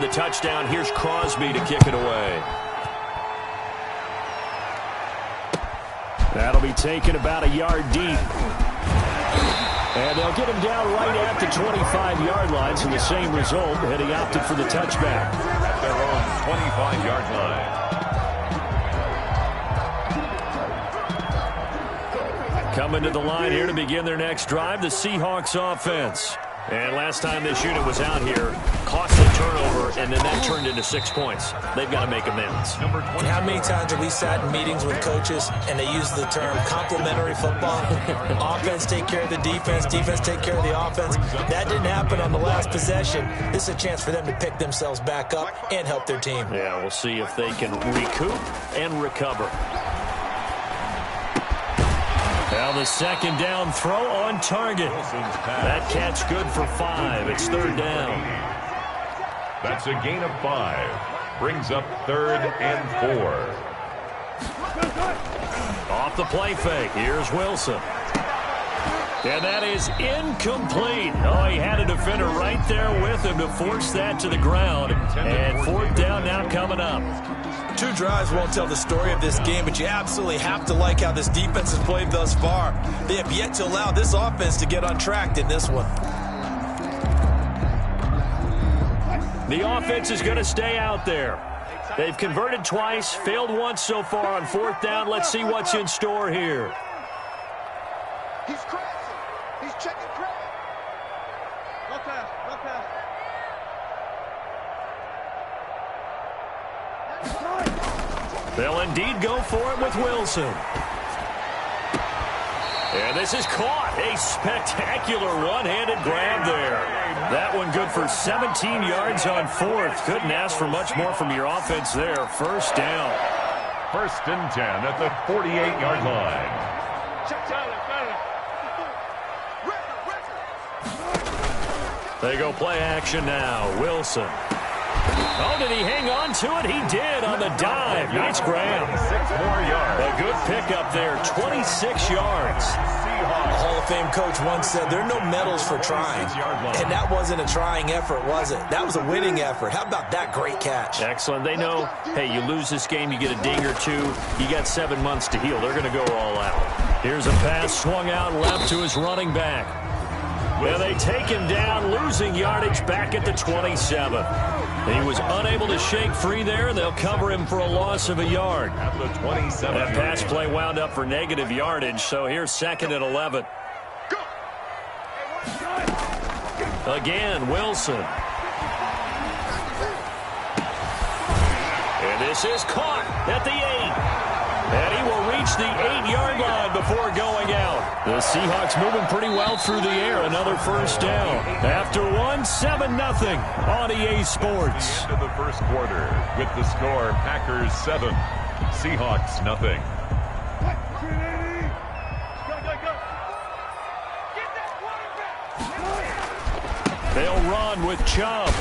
The touchdown. Here's Crosby to kick it away. That'll be taken about a yard deep. And they'll get him down right at the 25-yard line, so the same result, and he opted for the touchback. At their own 25-yard line. Coming to the line here to begin their next drive, the Seahawks offense. And last time this unit was out here, costly turnover, and then that turned into 6 points. They've got to make amends. And how many times have we sat in meetings with coaches and they use the term complementary football? Offense take care of the defense, defense take care of the offense. That didn't happen on the last possession. This is a chance for them to pick themselves back up and help their team. Yeah, we'll see if they can recoup and recover. Now the second down throw on target. That catch good for 5. It's third down. That's a gain of 5. Brings up 3rd and 4. Off the play fake. Here's Wilson. And that is incomplete. Oh, he had a defender right there with him to force that to the ground. And fourth down now coming up. 2 drives won't tell the story of this game, but you absolutely have to like how this defense has played thus far. They have yet to allow this offense to get untracked in this one. The offense is going to stay out there. They've converted twice, failed once so far on fourth down. Let's see what's in store here. He's crossing. He's checking Craig. Go pass. Go pass. They'll indeed go for it with Wilson. And this is caught. A spectacular one-handed grab there. That one good for 17 yards on fourth. Couldn't ask for much more from your offense there. First down. 1st and 10 at the 48-yard line. They go play action now. Wilson. Oh, did he hang on to it? He did on the dive. Nice grab. 6 more yards. A good pickup there. 26 yards. A Hall of Fame coach once said there are no medals for trying. And that wasn't a trying effort, was it? That was a winning effort. How about that great catch? Excellent. They know, hey, you lose this game, you get a ding or 2. You got 7 months to heal. They're going to go all out. Here's a pass swung out left to his running back. Well, they take him down, losing yardage back at the 27. He was unable to shake free there, and they'll cover him for a loss of a yard. At the 27. That pass play wound up for negative yardage, so here's 2nd and 11. Again, Wilson. And this is caught at the 8. And he will reach the 8-yard line before going out. The Seahawks moving pretty well through the air. Another first down. After one, 7-0 on EA Sports. Into the first quarter with the score Packers 7, Seahawks nothing. They'll run with Chubb.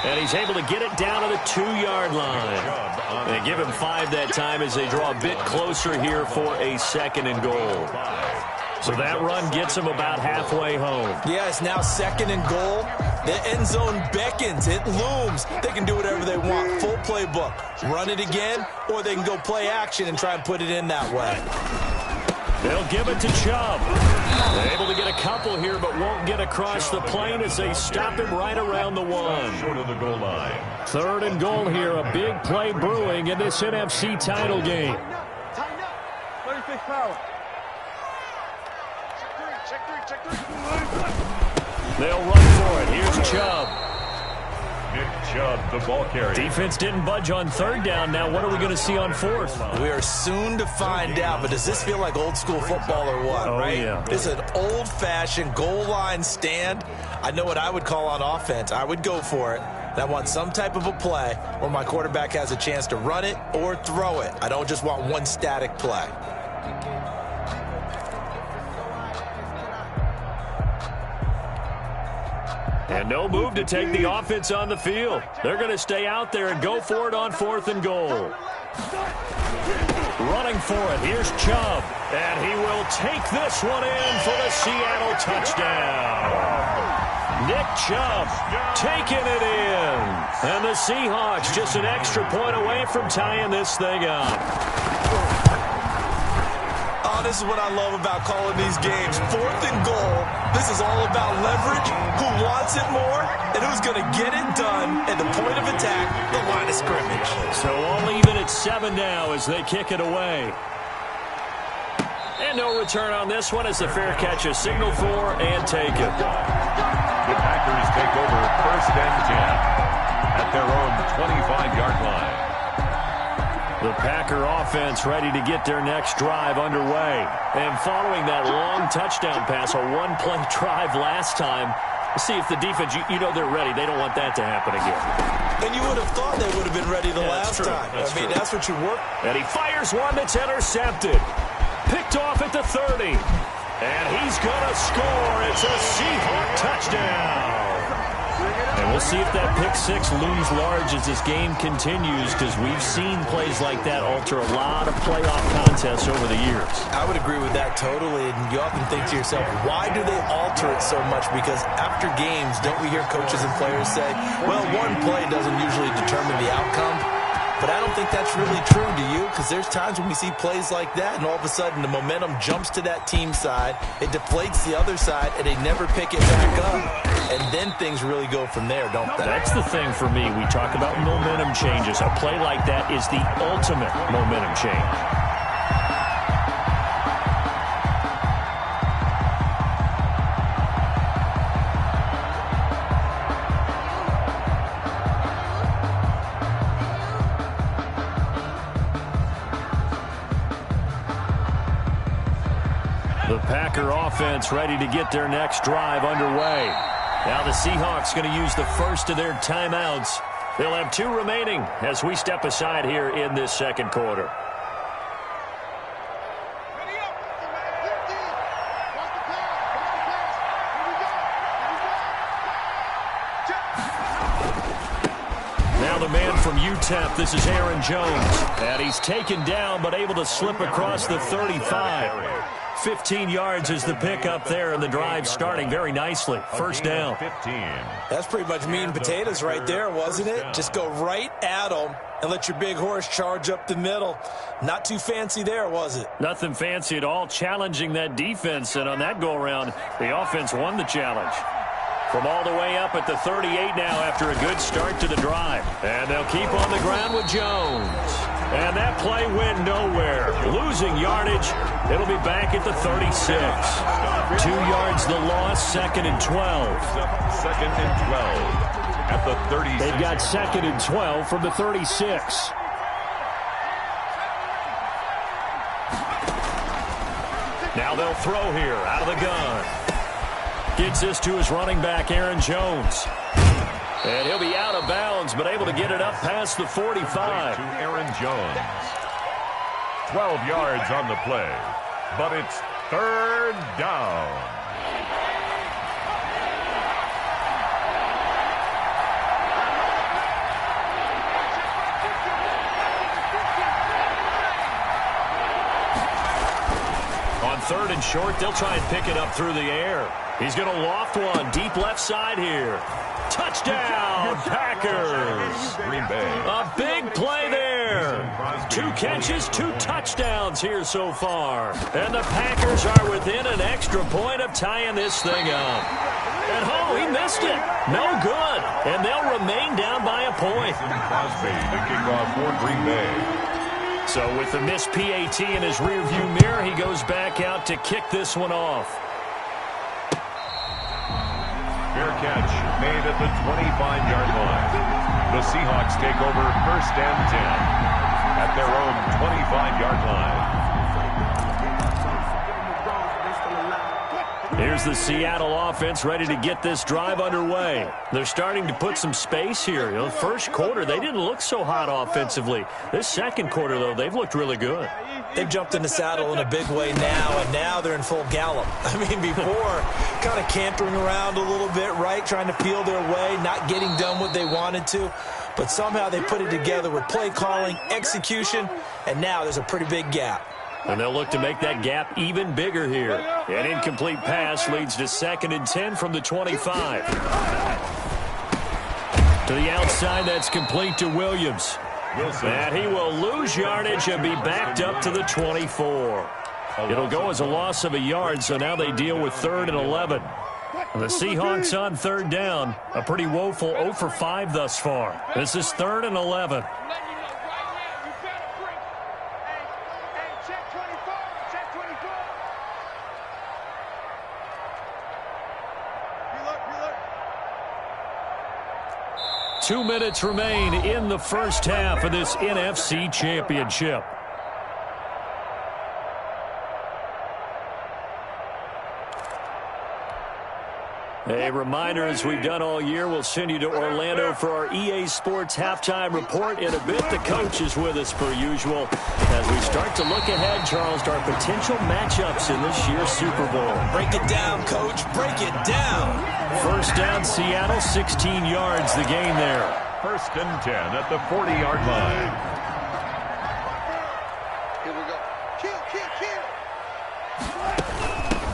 And he's able to get it down to the 2-yard line. They give him 5 that time as they draw a bit closer here for a 2nd and goal. So that run gets him about halfway home. Yeah, it's now 2nd and goal. The end zone beckons. It looms. They can do whatever they want. Full playbook. Run it again, or they can go play action and try and put it in that way. They'll give it to Chubb. They're able to get a couple here, but won't get across the plane as they stop him right around the 1. Short of the goal line. 3rd and goal here. A big play brewing in this NFC title game. Tighten up. 36 power. Check three. They'll run for it. Here's Chubb. Nick Chubb, the ball carrier. Defense didn't budge on 3rd down. Now what are we going to see on 4th? We are soon to find out, but does this feel like old school football or what, right? Yeah. This is an old-fashioned goal line stand. I know what I would call on offense. I would go for it. And I want some type of a play where my quarterback has a chance to run it or throw it. I don't just want one static play. And no move to take the offense on the field. They're going to stay out there and go for it on 4th and goal. Running for it. Here's Chubb. And he will take this one in for the Seattle touchdown. Nick Chubb taking it in. And the Seahawks just an extra point away from tying this thing up. Oh, this is what I love about calling these games. 4th and goal. This is all about leverage, who wants it more, and who's going to get it done at the point of attack, the line of scrimmage. So all even at 7 now as they kick it away. And no return on this one as the fair catch is signaled for and taken. The Packers take over 1st and 10 at their own 25-yard line. The Packer offense ready to get their next drive underway. And following that long touchdown pass, a one-play drive last time, we'll see if the defense, you know they're ready. They don't want that to happen again. And you would have thought they would have been ready the last time. That's what you work. And he fires one that's intercepted. Picked off at the 30. And he's going to score. It's a Seahawk touchdown. And we'll see if that pick six looms large as this game continues, because we've seen plays like that alter a lot of playoff contests over the years. I would agree with that totally. And you often think to yourself, why do they alter it so much? Because after games, don't we hear coaches and players say, well, one play doesn't usually determine the outcome? But I don't think that's really true, do you? Because there's times when we see plays like that, and all of a sudden the momentum jumps to that team side, it deflates the other side, and they never pick it back up. And then things really go from there, don't they? That's the thing for me. We talk about momentum changes. A play like that is the ultimate momentum change. The Packer offense ready to get their next drive underway. Now the Seahawks going to use the first of their timeouts. They'll have 2 remaining as we step aside here in this second quarter. Now the man from UTEP, this is Aaron Jones. And he's taken down but able to slip across the 35. 15 yards is the pickup there, and the drive starting very nicely. First down. 15. That's pretty much meat and potatoes right there, wasn't it? Just go right at them and let your big horse charge up the middle. Not too fancy there, was it? Nothing fancy at all, challenging that defense, and on that go-around, the offense won the challenge. From all the way up at the 38 now after a good start to the drive. And they'll keep on the ground with Jones. And that play went nowhere. Losing yardage. It'll be back at the 36. 2 yards the loss, 2nd and 12. 2nd and 12 at the 36. They've got 2nd and 12 from the 36. Now they'll throw here out of the gun. Gets this to his running back, Aaron Jones. And he'll be out of bounds, but able to get it up past the 45. To Aaron Jones. 12 yards on the play, but it's 3rd down. On 3rd and short, they'll try and pick it up through the air. He's going to loft one deep left side here. Touchdown, Packers. Green Bay. A big play there. 2 catches, 2 touchdowns here so far. And the Packers are within an extra point of tying this thing up. And he missed it. No good. And they'll remain down by a point. Crosby, the kickoff for Green Bay. So with the missed PAT in his rearview mirror, he goes back out to kick this one off. Fair catch made at the 25-yard line. The Seahawks take over 1st and 10 at their own 25-yard line. Here's the Seattle offense ready to get this drive underway. They're starting to put some space here. The first quarter, they didn't look so hot offensively. This second quarter, though, they've looked really good. They've jumped in the saddle in a big way now, and now they're in full gallop. I mean, before, kind of cantering around a little bit, right, trying to feel their way, not getting done what they wanted to. But somehow they put it together with play calling, execution, and now there's a pretty big gap. And they'll look to make that gap even bigger here. An incomplete pass leads to 2nd and 10 from the 25. To the outside, that's complete to Williams. And he will lose yardage and be backed up to the 24. It'll go as a loss of a yard, so now they deal with 3rd and 11. The Seahawks on 3rd down. A pretty woeful 0 for 5 thus far. This is 3rd and 11. Check 24. Check 24. 2 minutes remain in the first half of this NFC Championship. A reminder, as we've done all year, we'll send you to Orlando for our EA Sports halftime report in a bit. The coach is with us per usual as we start to look ahead, Charles, to our potential matchups in this year's Super Bowl. Break it down, Coach. Break it down. First down, Seattle, 16 yards, the gain there. 1st and 10 at the 40-yard line. Here we go. Kill, kill, kill.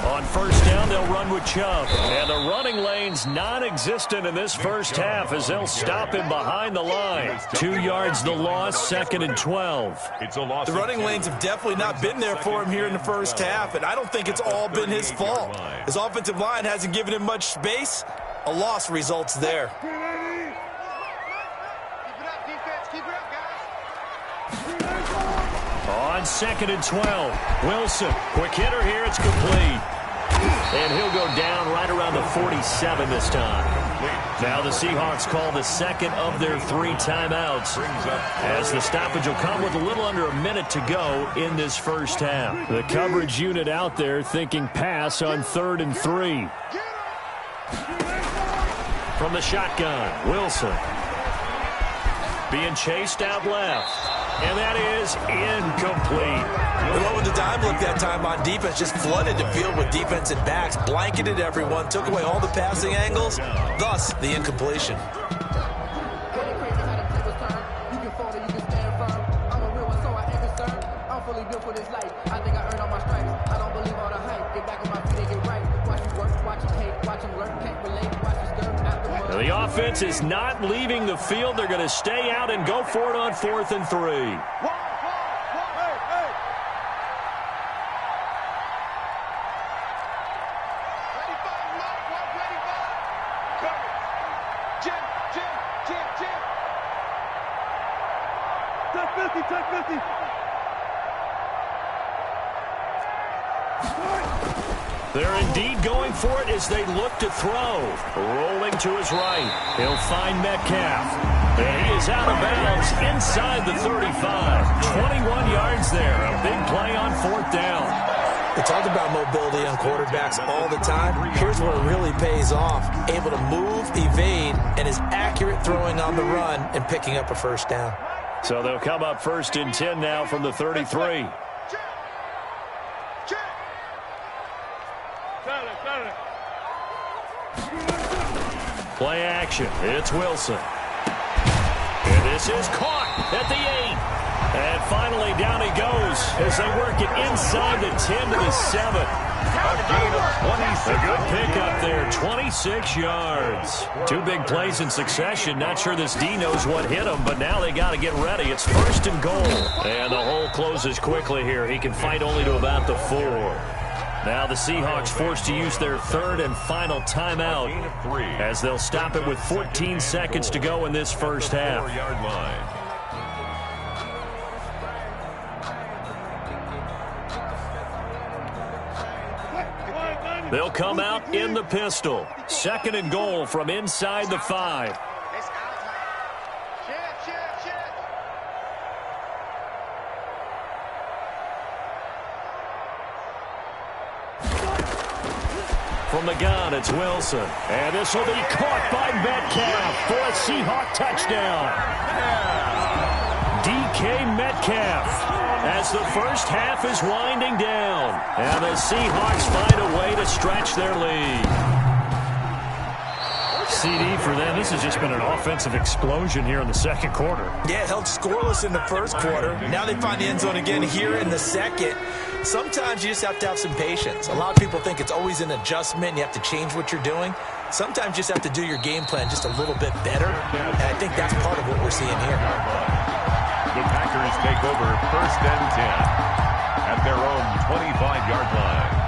On 1st down, they'll run with Chubb. And the running lane's non-existent in this first half as they'll stop him behind the line. 2 yards the loss, 2nd and 12. It's a loss. The running lanes have definitely not been there for him here in the first half, and I don't think it's all been his fault. His offensive line hasn't given him much space. A loss results there. Keep it up, defense. Keep it up, guys. On 2nd and 12, Wilson, quick hitter here, it's complete. And he'll go down right around the 47 this time. Now the Seahawks call the 2nd of their 3 timeouts, as the stoppage will come with a little under a minute to go in this first half. The coverage unit out there thinking pass on 3rd and 3. From the shotgun, Wilson. Being chased out left. And that is incomplete. They went with the dime look that time on defense, just flooded the field with defensive backs, blanketed everyone, took away all the passing angles, thus the incompletion. The offense is not leaving the field. They're going to stay out and go for it on 4th and 3. They're indeed going for it as they look to throw. Rolling to his right. He'll find Metcalf. And he is out of bounds inside the 35. 21 yards there. A big play on 4th down. We talk about mobility on quarterbacks all the time. Here's where it really pays off. Able to move, evade, and is accurate throwing on the run and picking up a 1st down. So they'll come up 1st and 10 now from the 33. Play action. It's Wilson. And this is caught at the 8. And finally down he goes as they work it inside the 10 to the 7. A good pickup there, 26 yards. 2 big plays in succession. Not sure this D knows what hit him, but now they got to get ready. It's 1st and goal. And the hole closes quickly here. He can fight only to about the 4. Now the Seahawks forced to use their 3rd and final timeout as they'll stop it with 14 seconds to go in this first half. They'll come out in the pistol. 2nd and goal from inside the 5. From the gun, it's Wilson. And this will be caught by Metcalf for a Seahawk touchdown. DK Metcalf as the first half is winding down. And the Seahawks find a way to stretch their lead. CD for them. This has just been an offensive explosion here in the second quarter. Yeah, held scoreless in the first quarter. Now they find the end zone again here in the second. Sometimes you just have to have some patience. A lot of people think it's always an adjustment. You have to change what you're doing. Sometimes you just have to do your game plan just a little bit better. And I think that's part of what we're seeing here. The Packers take over 1st and 10 at their own 25-yard line.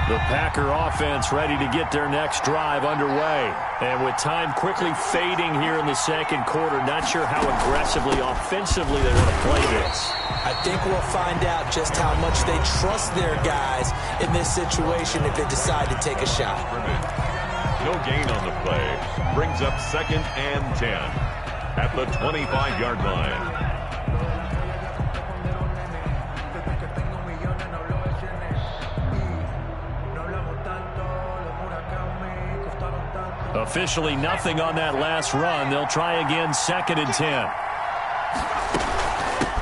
The Packer offense ready to get their next drive underway. And with time quickly fading here in the second quarter, not sure how aggressively, offensively they're going to play this. I think we'll find out just how much they trust their guys in this situation if they decide to take a shot. No gain on the play. Brings up 2nd and 10 at the 25-yard line. Officially nothing on that last run. They'll try again 2nd and 10.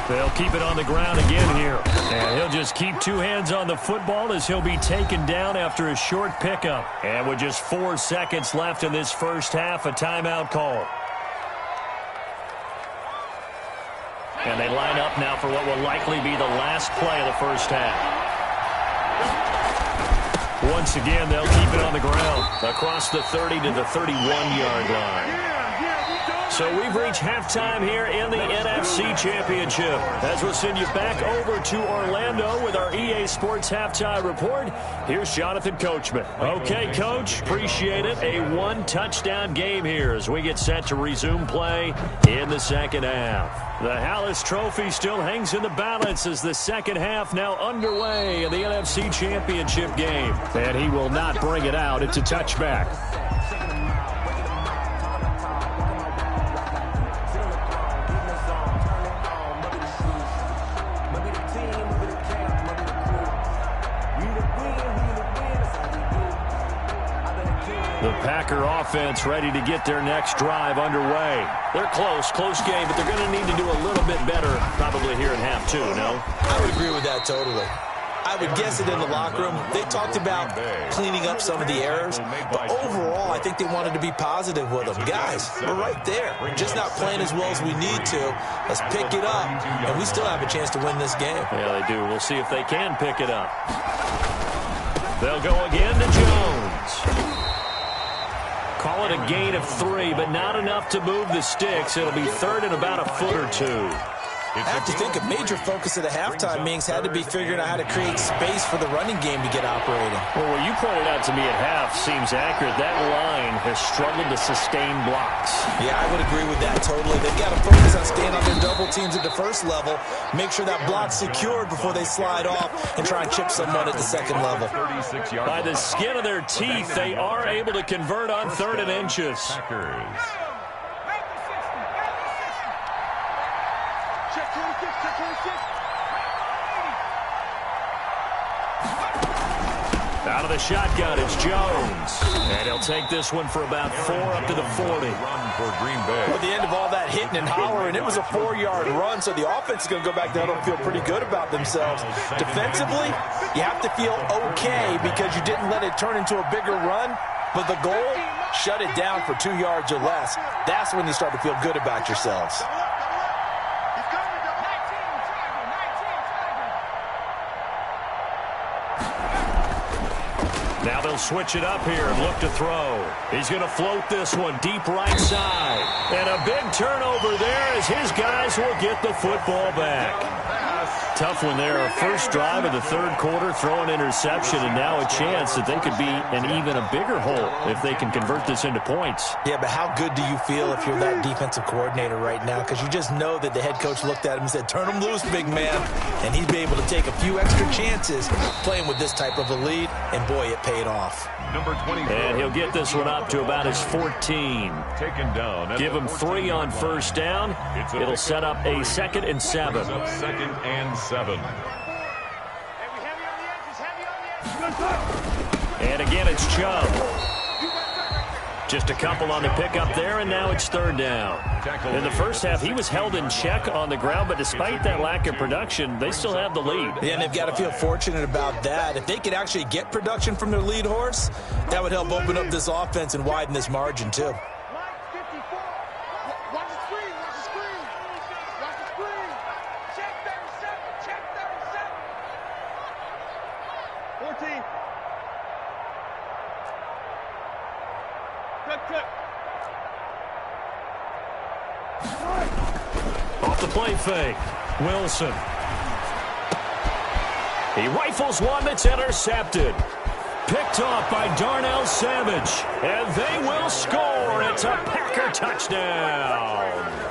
They'll keep it on the ground again here. And he'll just keep two hands on the football as he'll be taken down after a short pickup. And with just 4 seconds left in this first half, a timeout call. And they line up now for what will likely be the last play of the first half. Once again, they'll keep it on the ground across the 30 to the 31-yard line. So we've reached halftime here in the NFC Championship. As we'll send you back over to Orlando with our EA Sports Halftime Report, here's Jonathan Coachman. Okay, Coach, appreciate it. A one-touchdown game here as we get set to resume play in the second half. The Hallis Trophy still hangs in the balance as the second half now underway in the NFC Championship game. And he will not bring it out. It's a touchback. The Packer offense ready to get their next drive underway. They're close game, but they're going to need to do a little bit better probably here in half two, no? I would agree with that totally. I would guess it in the locker room. They talked about cleaning up some of the errors, but overall, I think they wanted to be positive with them. Guys, we're right there. We're just not playing as well as we need to. Let's pick it up, and we still have a chance to win this game. Yeah, they do. We'll see if they can pick it up. They'll go again to Jones. Call it a gain of 3, but not enough to move the sticks. It'll be third and about a foot or two. I have to think a major focus of the halftime meetings had to be figuring out how to create space for the running game to get operating. Well, what you pointed out to me at half seems accurate. That line has struggled to sustain blocks. Yeah, I would agree with that totally. They've got to focus on staying on their double teams at the first level, make sure that block's secured before they slide off and try and chip someone at the second level. By the skin of their teeth, they are able to convert on 3rd and inches. Out of the shotgun, it's Jones. And he'll take this one for about 4 up to the 40. At the end of all that hitting and hollering, it was a 4-yard run, so the offense is going to go back down and feel pretty good about themselves. Defensively, you have to feel okay because you didn't let it turn into a bigger run, but the goal, shut it down for 2 yards or less. That's when you start to feel good about yourselves. Now they'll switch it up here and look to throw. He's going to float this one deep right side. And a big turnover there as his guys will get the football back. Tough one there. First drive of the third quarter, throw an interception, and now a chance that they could be in even a bigger hole if they can convert this into points. Yeah, but how good do you feel if you're that defensive coordinator right now? Because you just know that the head coach looked at him and said, turn him loose, big man. And he's been able to take a few extra chances playing with this type of a lead, and boy, it paid off. Number 24. And he'll get this one up to about his 14. Taken down. Give him 3 on first down. It'll set up a 2nd and 7. 2nd and 7. And again, it's Chubb. Just a couple on the pickup there, and now it's third down. In the first half, he was held in check on the ground, but despite that lack of production, they still have the lead. Yeah, and they've got to feel fortunate about that. If they could actually get production from their lead horse, that would help open up this offense and widen this margin, too. Off the play fake, Wilson. He rifles one that's intercepted. Picked off by Darnell Savage. And they will score. It's a Packer touchdown.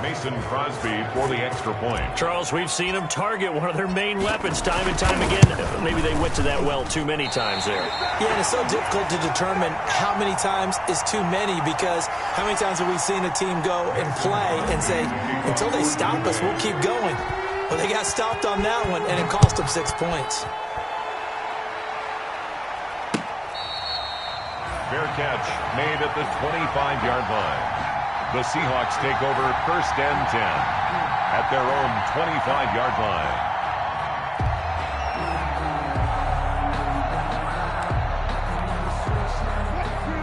Mason Crosby for the extra point. Charles, we've seen them target one of their main weapons time and time again. Maybe they went to that well too many times there. Yeah, and it's so difficult to determine how many times is too many, because how many times have we seen a team go and play and say, until they stop us, we'll keep going. Well, they got stopped on that one, and it cost them 6 points. Fair catch made at the 25-yard line. The Seahawks take over first and 10 at their own 25-yard line.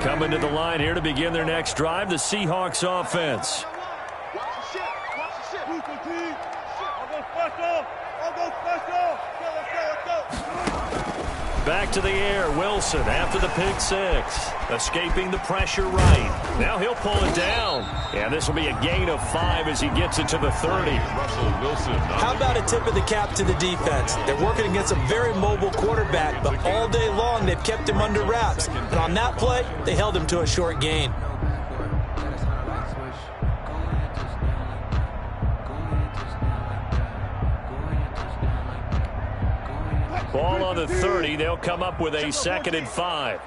Coming to the line here to begin their next drive, the Seahawks offense. Watch the shit. Watch the shit. I'll go special. I'll go special. Let's go. Back to the air, Wilson after the pick six. Escaping the pressure right. Now he'll pull it down. And this will be a gain of 5 as he gets it to the 30. Russell Wilson. How about a tip of the cap to the defense? They're working against a very mobile quarterback, but all day long they've kept him under wraps. And on that play, they held him to a short gain. Ball on the 30. They'll come up with a 2nd and 5.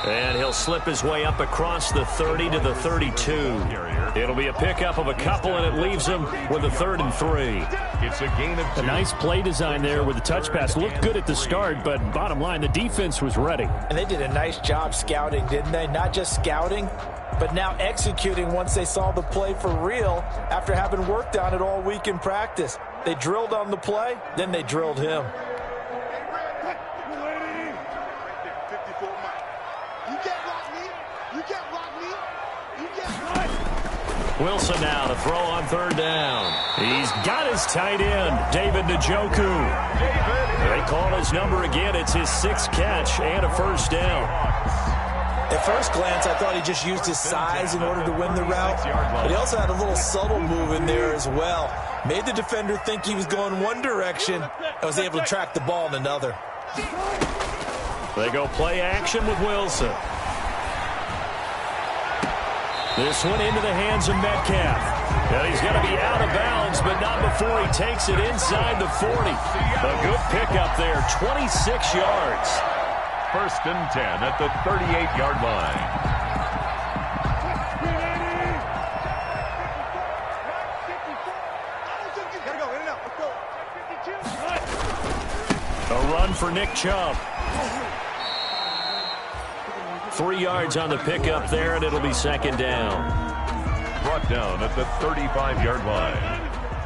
And he'll slip his way up across the 30 to the 32. It'll be a pickup of a couple, and it leaves him with a 3rd and 3. It's a gain of 2. A nice play design there with the touch pass. Looked good at the start, but bottom line, the defense was ready. And they did a nice job scouting, didn't they? Not just scouting, but now executing once they saw the play for real after having worked on it all week in practice. They drilled on the play, then they drilled him. Wilson now to throw on 3rd down. He's got his tight end, David Njoku. They call his number again. It's his 6th catch and a 1st down. At first glance, I thought he just used his size in order to win the route, but he also had a little subtle move in there as well. Made the defender think he was going one direction and was able to track the ball in another. They go play action with Wilson. This one into the hands of Metcalf. And he's going to be out of bounds, but not before he takes it inside the 40. A good pickup there, 26 yards. 1st and 10 at the 38-yard line. A run for Nick Chubb. 3 yards on the pickup there, and it'll be 2nd down. Brought down at the 35-yard line.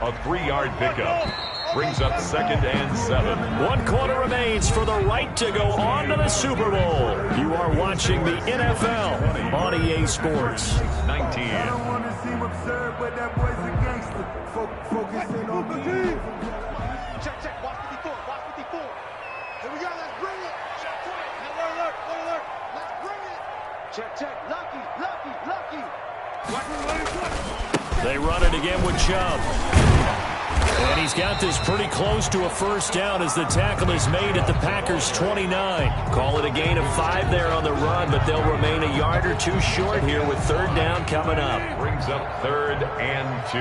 A 3-yard pickup brings up 2nd and 7. 1 quarter remains for the right to go on to the Super Bowl. You are watching the NFL on EA Sports. 19. Check. Watch 54. Watch 54. Here we go. Let's bring it. Alert. Let's bring it. Check. Lucky. They run it again with Chubb. And he's got this pretty close to a 1st down as the tackle is made at the Packers' 29. Call it a gain of 5 there on the run, but they'll remain a yard or 2 short here with 3rd down coming up. Brings up 3rd and 2.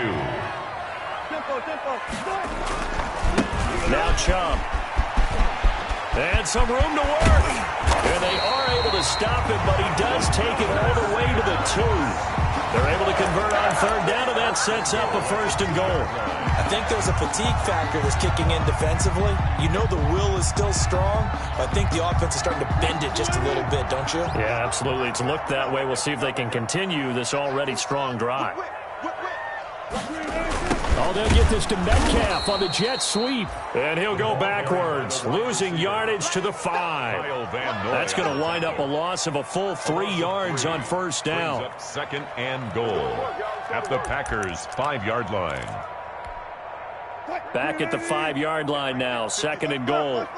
Now Chubb. And some room to work. And they are able to stop him, but he does take it all the way to the 2. They're able to convert on third down, and that sets up a 1st and goal. I think there's a fatigue factor that's kicking in defensively. You know the will is still strong, but I think the offense is starting to bend it just a little bit, don't you? Yeah, absolutely. It's looked that way. We'll see if they can continue this already strong drive. Oh, they'll get this to Metcalf on the jet sweep. And he'll go backwards, losing yardage to the 5. That's going to wind up a loss of a full 3 yards on 1st down. Up 2nd and goal at the Packers' 5-yard line. Back at the 5-yard line now, 2nd and goal.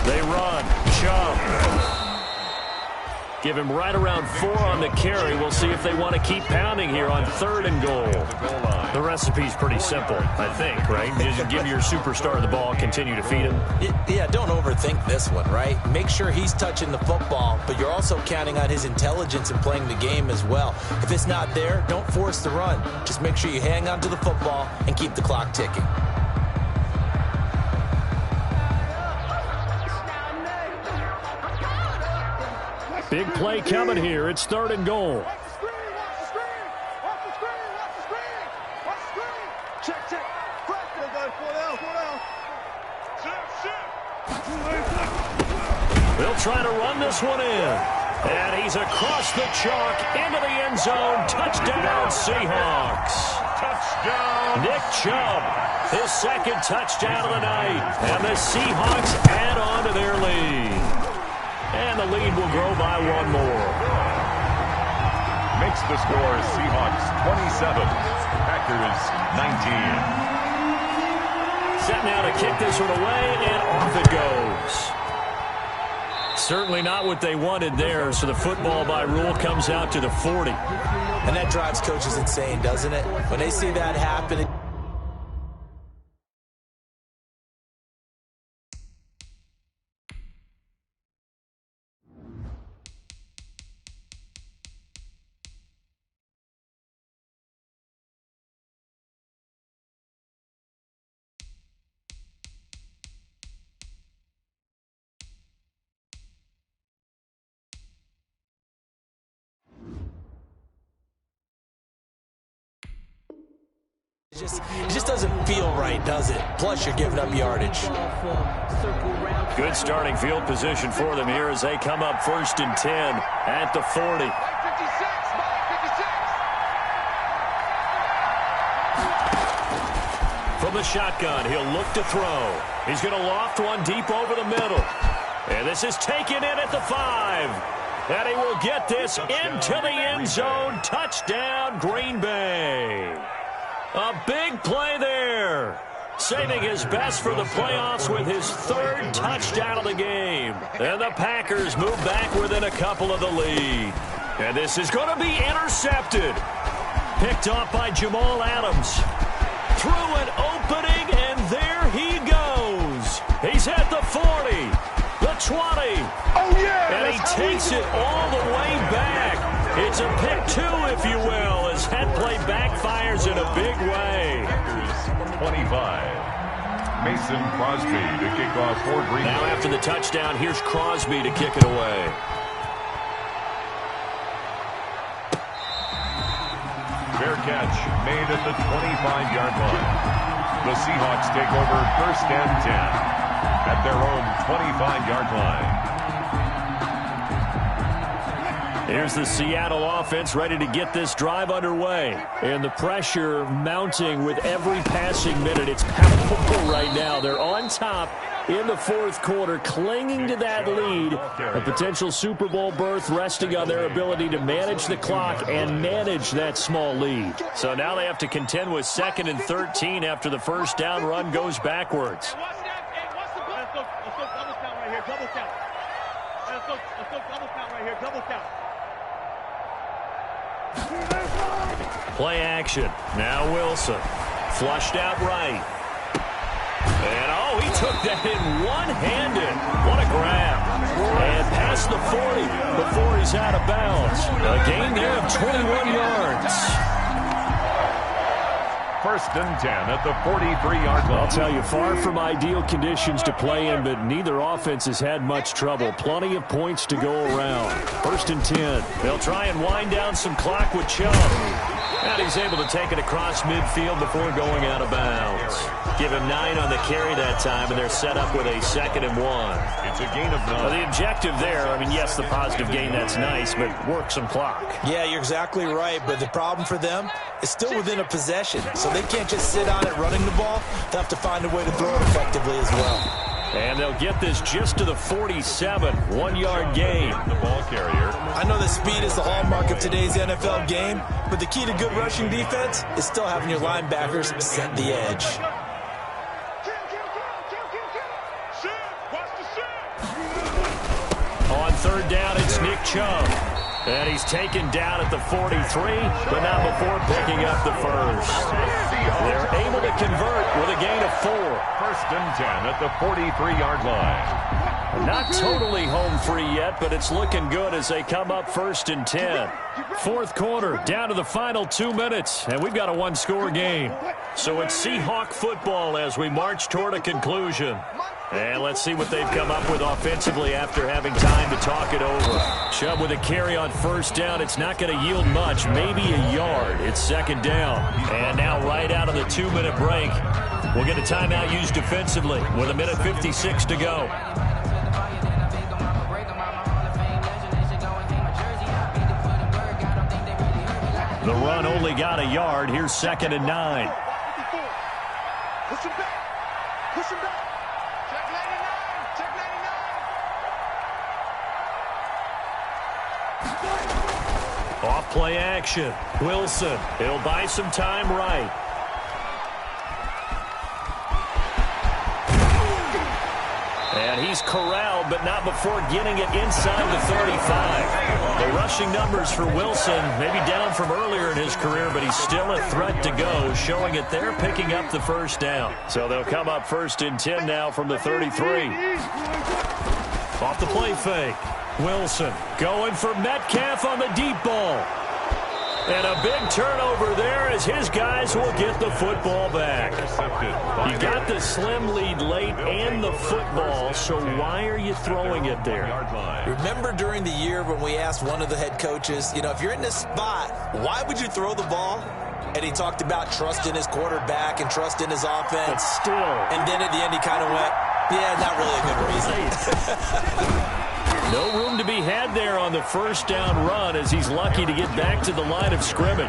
They run. Chubb. Give him right around 4 on the carry. We'll see if they want to keep pounding here on 3rd and goal. The recipe's pretty simple, I think, right? Just give your superstar the ball, continue to feed him. Yeah, don't overthink this one, right? Make sure he's touching the football, but you're also counting on his intelligence in playing the game as well. If it's not there, don't force the run. Just make sure you hang on to the football and keep the clock ticking. Big play coming here. It's 3rd and goal. They'll try to run this one in. And he's across the chalk into the end zone. Touchdown, Seahawks. Touchdown. Nick Chubb, his 2nd touchdown of the night. And the Seahawks add on to their lead. And the lead will grow by 1 more. Makes the score Seahawks 27, Packers 19. Set now to kick this one away, and off it goes. Certainly not what they wanted there, so the football by rule comes out to the 40. And that drives coaches insane, doesn't it? When they see that happen... It just doesn't feel right, does it? Plus, you're giving up yardage. Good starting field position for them here as they come up 1st and 10 at the 40. From the shotgun, he'll look to throw. He's going to loft one deep over the middle. And this is taken in at the 5. And he will get this into the end zone. Touchdown, Green Bay. A big play there. Saving his best for the playoffs with his 3rd touchdown of the game. And the Packers move back within a couple of the lead. And this is going to be intercepted. Picked off by Jamal Adams. Through an opening, and there he goes. He's at the 40, the 20. Oh, yeah! And he takes it all the way back. It's a pick 2, if you will, as that play backfires in a big way. 25. Mason Crosby to kick off for Green Bay. Now after the touchdown, here's Crosby to kick it away. Fair catch made at the 25-yard line. The Seahawks take over 1st and 10 at their own 25-yard line. Here's the Seattle offense ready to get this drive underway. And the pressure mounting with every passing minute. It's palpable right now. They're on top in the 4th quarter, clinging to that lead. A potential Super Bowl berth resting on their ability to manage the clock and manage that small lead. So now they have to contend with 2nd and 13 after the 1st down run goes backwards. Let's go double count right here, double count. Let's go double count right here, double count. Play action. Now Wilson. Flushed out right. And, oh, he took that in one-handed. What a grab. And past the 40 before he's out of bounds. A gain there of 21 yards. First and 10 at the 43-yard line. I'll tell you, far from ideal conditions to play in, but neither offense has had much trouble. Plenty of points to go around. First and 10. They'll try and wind down some clock with Chubb. And he's able to take it across midfield before going out of bounds. Give him 9 on the carry that time, and they're set up with a 2nd and 1. It's a gain of 9. Well, the objective there, I mean, yes, the positive gain, that's nice, but work some clock. Yeah, you're exactly right, but the problem for them is still within a possession, so they can't just sit on it running the ball. They'll have to find a way to throw it effectively as well. And they'll get this just to the 47, 1-yard gain. The ball carrier. I know that speed is the hallmark of today's NFL game, but the key to good rushing defense is still having your linebackers set the edge. On third down, it's Nick Chubb. And he's taken down at the 43, but not before picking up the first. They're able to convert with a gain of 4. First and 10 at the 43-yard line. Not totally home free yet, but it's looking good as they come up first and 10. Fourth quarter, down to the final 2 minutes, and we've got a one-score game. So it's Seahawk football as we march toward a conclusion. And let's see what they've come up with offensively after having time to talk it over. Chubb with a carry on first down. It's not going to yield much, maybe a yard. It's second down. And now right out of the 2-minute break, we'll get a timeout used defensively with 1:56 to go. The run only got a yard. Here's 2nd and 9. Push him back. Push him back. Off play action. Wilson. He'll buy some time right. And he's corralled, but not before getting it inside the 35. The rushing numbers for Wilson, maybe down from earlier in his career, but he's still a threat to go, showing it they're picking up the first down. So they'll come up first and 10 now from the 33. Off the play fake. Wilson going for Metcalf on the deep ball. And a big turnover there as his guys will get the football back. You got the slim lead late and the football, so why are you throwing it there? Remember during the year when we asked one of the head coaches, you know, if you're in this spot, why would you throw the ball? And he talked about trust in his quarterback and trust in his offense. But still. And then at the end he kind of went, yeah, not really a good reason. No room to be had there on the first down run as he's lucky to get back to the line of scrimmage.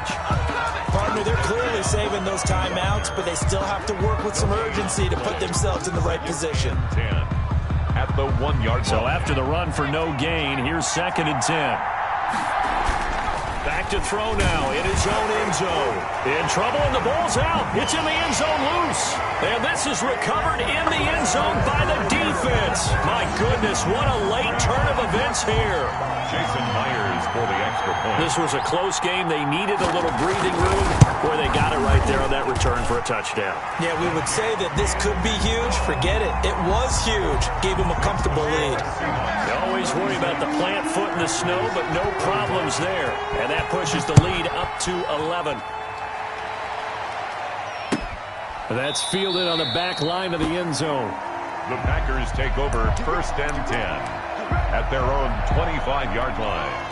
Partner, they're clearly saving those timeouts, but they still have to work with some urgency to put themselves in the right position. 10 at the 1-yard line. So after the run for no gain, here's 2nd and 10. Back to throw now in his own end zone. In trouble, and the ball's out. It's in the end zone loose. And this is recovered in the end zone by the defense. My goodness, what a late turn of events here. Jason Myers for the extra point. This was a close game. They needed a little breathing room. Boy, they got it right there on that return for a touchdown. Yeah, we would say that this could be huge. Forget it. It was huge. Gave him a comfortable lead. You always worry about the plant foot in the snow, but no problems there. And that pushes the lead up to 11. That's fielded on the back line of the end zone. The Packers take over first and 10 at their own 25-yard line.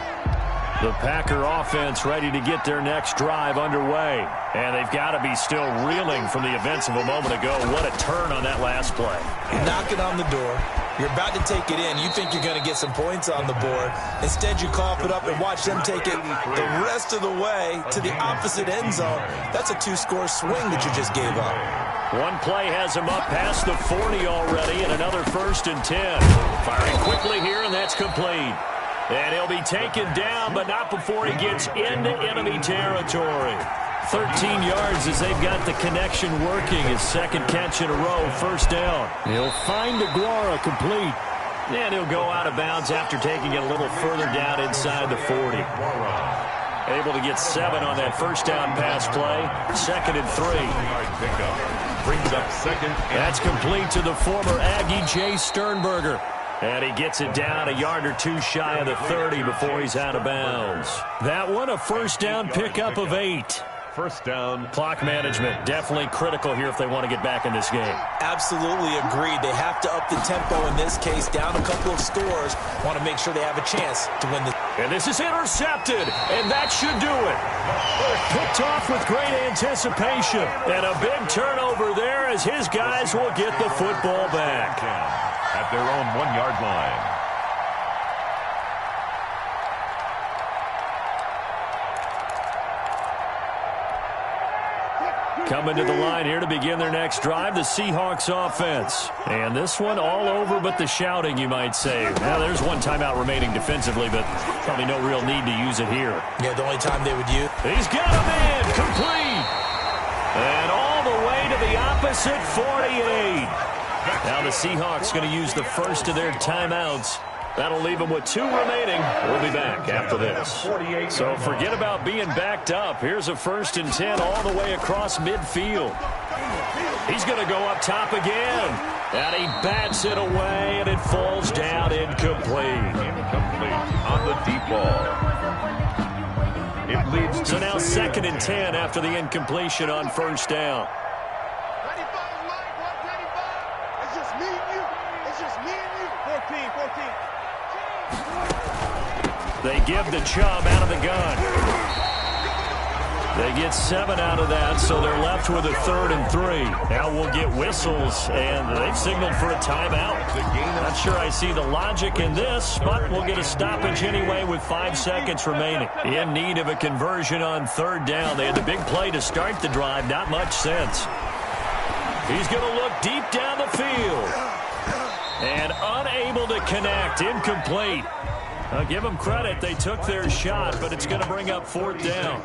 The Packer offense ready to get their next drive underway. And they've got to be still reeling from the events of a moment ago. What a turn on that last play. Knocking on the door. You're about to take it in. You think you're going to get some points on the board. Instead, you cough it up and watch them take it the rest of the way to the opposite end zone. That's a 2-score swing that you just gave up. One play has him up past the 40 already, and another first and 10. Firing quickly here, and that's complete. And he'll be taken down, but not before he gets into enemy territory. 13 yards as they've got the connection working. His second catch in a row, first down. He'll find Aguara complete. And he'll go out of bounds after taking it a little further down inside the 40. Able to get 7 on that first down pass play. 2nd and 3. Brings up second. That's complete to the former Aggie, Jay Sternberger. And he gets it down a yard or two shy of the 30 before he's out of bounds. That one, a first down pickup of 8. first down. Clock management, definitely critical here if they want to get back in this game. Absolutely agreed. They have to up the tempo in this case, down a couple of scores. Want to make sure they have a chance to win the... And this is intercepted, and that should do it. Picked off with great anticipation. And a big turnover there as his guys will get the football back. At their own 1-yard line. Coming to the line here to begin their next drive, the Seahawks offense. And this one all over but the shouting, you might say. Now, there's one timeout remaining defensively, but probably no real need to use it here. Yeah, the only time they would use... He's got him in, complete. And all the way to the opposite 48. Now the Seahawks going to use the first of their timeouts. That'll leave them with 2 remaining. We'll be back after this. So forget about being backed up. Here's a 1st and 10 all the way across midfield. He's going to go up top again. And he bats it away, and it falls down incomplete. On the deep ball. It leads to... So now 2nd and 10 after the incompletion on 1st down. It's just me and you. It's just me and you. 14. They give the Chubb out of the gun. They get 7 out of that, so they're left with a 3rd and 3. Now we'll get whistles, and they've signaled for a timeout. Not sure I see the logic in this, but we'll get a stoppage anyway with 5 seconds remaining. In need of a conversion on 3rd down. They had the big play to start the drive. Not much sense. He's going to look deep down the field. And unable to connect. Incomplete. I'll give them credit. They took their shot, but it's going to bring up 4th down.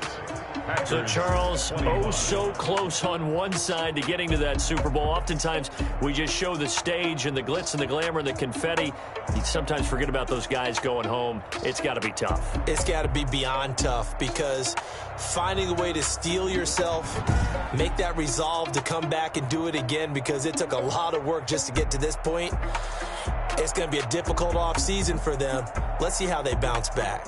So, Charles, oh so close on one side to getting to that Super Bowl. Oftentimes, we just show the stage and the glitz and the glamour and the confetti. You sometimes forget about those guys going home. It's got to be tough. It's got to be beyond tough because finding a way to steel yourself, make that resolve to come back and do it again because it took a lot of work just to get to this point. It's going to be a difficult offseason for them. Let's see how they bounce back.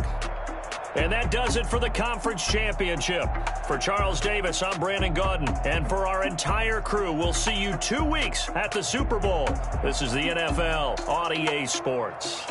And that does it for the conference championship. For Charles Davis, I'm Brandon Gaudin. And for our entire crew, we'll see you 2 weeks at the Super Bowl. This is the NFL on EA Sports.